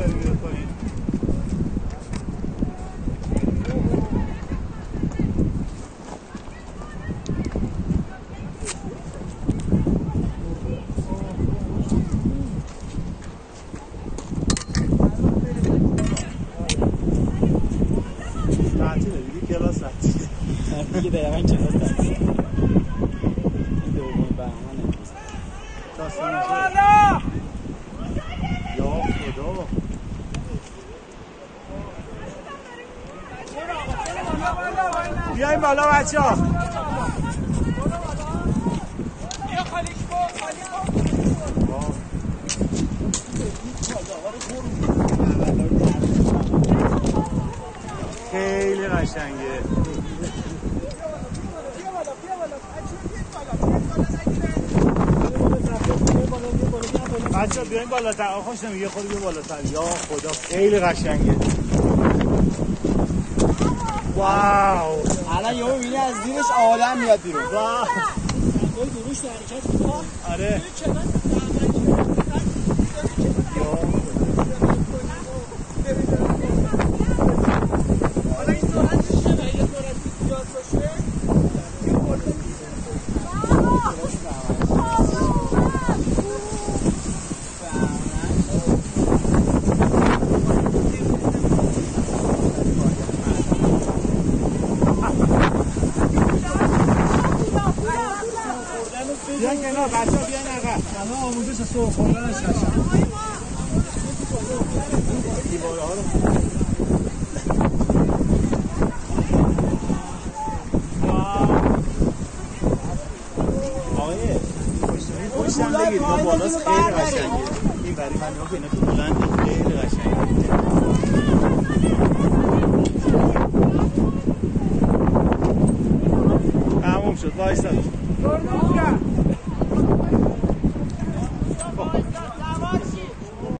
داری میاد پایین. تعطیله دیگه، کلاس تعطیله دیگه دقیقا کلاس تعطیله. این دومین برنامه امروز. یا خدا بیاین بالا بچه ها. خیلی قشنگه. بچه ها بیاین بالاتر. خوش نمیگه خود بیا بالاتر. یا خدا خیلی قشنگه. واو. الان یهو میبینی از زیرش آدم میاد بیرون. واو. درش حرکت میکنه. آره. بیان کنار بچه ها، بیان عقب. همه آموزش سرخ خوردنش هستن. دیواره ها رو آقای پشتم بگید ما بالاست خیلی قشنگه. این بری من ها کنه تو بلند خیلی قشنگه. تموم شد وایسا.